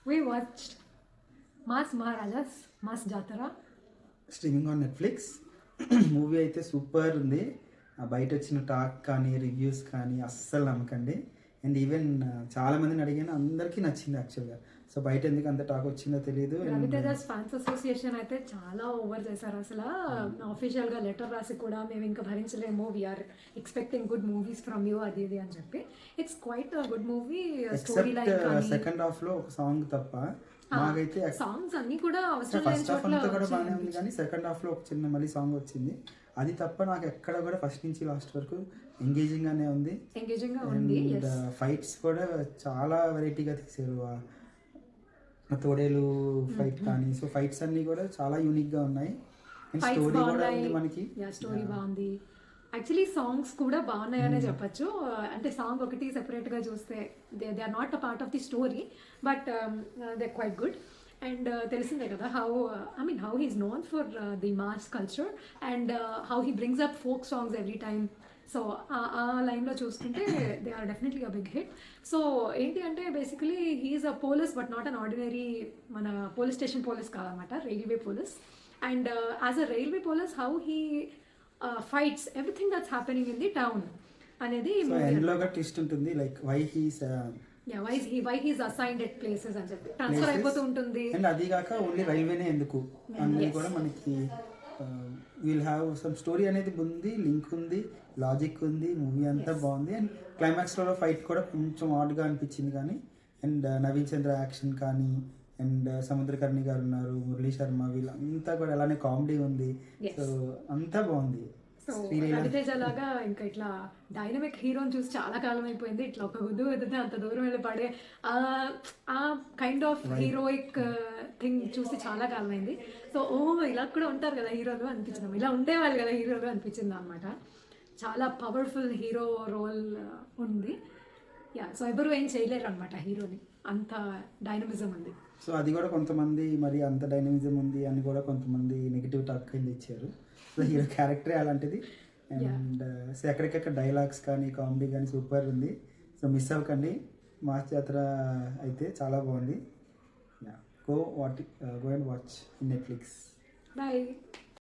We watched Mas Maharajas, Mas Jatara. Streaming on Netflix. Movie అయితే super ఉంది. బయట వచ్చిన టాక్ కానీ రివ్యూస్ కానీ అస్సలు నమ్మకండి. అండ్ ఈవెన్ చాలామందిని అడిగాను, అందరికీ నచ్చింది యాక్చువల్గా. సో బయట ఎందుకు అంత టాక్ వచ్చిందో తెలియదు. రవితేజస్ ఫ్యాన్స్ అసోసియేషన్ అయితే చాలా ఓవర్ చేశారు అసలు. ఆఫీషియల్ గా లెటర్ రాసి కూడా మేము ఇంకా భరించలేము, we're expecting good movies from you అది ఇది అని చెప్పి. It's quite good movie. Story line second half లో ఒక సాంగ్ తప్ప నాకైతే సాంగ్స్ అన్ని కూడా అవసరం లేని ఫస్ట్ హాఫ్ చోట్ల అంతా కూడా బాగానే ఉంది, కానీ సెకండ్ హాఫ్ లో ఒక చిన్న మళ్ళీ సాంగ్ వచ్చింది. అది తప్ప నాకు ఎక్కడ కూడా ఫస్ట్ నుంచి లాస్ట్ వరకు ఎంగేజింగ్ గానే ఉంది. ఎంగేజింగ్ గా ఉంది. అండ్ ఫైట్స్ కూడా చాలా వెరైటీగా తీసారు. ఆ తోడేలు ఫైట్ కానీ, సో ఫైట్స్ అన్ని కూడా చాలా యూనిక్ గా ఉన్నాయి. అండ్ స్టోరీ కూడా ఉంది మనకి. స్టోరీ బాగుంది. యాక్చువల్లీ సాంగ్స్ కూడా బాగున్నాయనే చెప్పచ్చు. అంటే సాంగ్ ఒకటి సెపరేట్ గా చూస్తే they are not a part of the story, but they quite good. And తెలిసిందే కదా how he's known for the mass culture and how he brings up folk songs every time. So ఆ లైన్లో చూసుకుంటే they are definitely a big hit. So ఏంటి అంటే basically he's a police, but not an ordinary మన police station police కాదనమాట, railway police. And as a railway police how he fights everything that's happening in the town అనేది twist ఉంటుంది. Like why he's assigned at places అని చెప్పి transfer అయిపోతూ ఉంటుంది. And అది కాక ఓన్లీ రైల్వేనే ఎందుకు అనేది కూడా మనకి విల్ హ్యావ్ సమ్ స్టోరీ అనేది ఉంది, లింక్ ఉంది, లాజిక్ ఉంది. మూవీ అంతా బాగుంది. అండ్ క్లైమాక్స్ లో ఫైట్ కూడా కొంచెం ఆడ్ గా అనిపించింది కానీ. అండ్ నవీన్ చంద్ర యాక్షన్ కానీ, అండ్ సముద్రకర్ణి గారు ఉన్నారు, మురళీ శర్మ, వీళ్ళంతా కూడా అలానే కామెడీ ఉంది. సో అంతా బాగుంది. సో రవితేజ లాగా ఇంకా ఇట్లా డైనమిక్ హీరోని చూసి చాలా కాలం అయిపోయింది. ఇట్లా ఒక గుద్దు వెదితే అంత దూరం వెళ్ళి పడే ఆ కైండ్ ఆఫ్ హీరోయిక్ థింగ్ చూసి చాలా కాలం అయింది. సో ఇలా కూడా ఉంటారు కదా హీరోలు అనిపించింది, ఇలా ఉండేవాళ్ళు కదా హీరోలు అనిపించింది అనమాట. చాలా పవర్ఫుల్ హీరో రోల్ ఉంది. సో ఎవరు ఏం చేయలేరు అనమాట హీరోని, అంత డైనమిజం ఉంది. సో అది కూడా కొంతమంది మరి అంత డైనమిజం ఉంది అని కూడా కొంతమంది నెగిటివ్ టాక్ కింద ఇచ్చారు. సో హీరో క్యారెక్టరే అలాంటిది. అండ్ సో ఎక్కడికెక్కడ డైలాగ్స్ కానీ కామెడీ కానీ సూపర్ ఉంది. సో మిస్ అవ్వకండి. మాస్ జాతర అయితే చాలా బాగుంది. Go and watch in Netflix. Bye.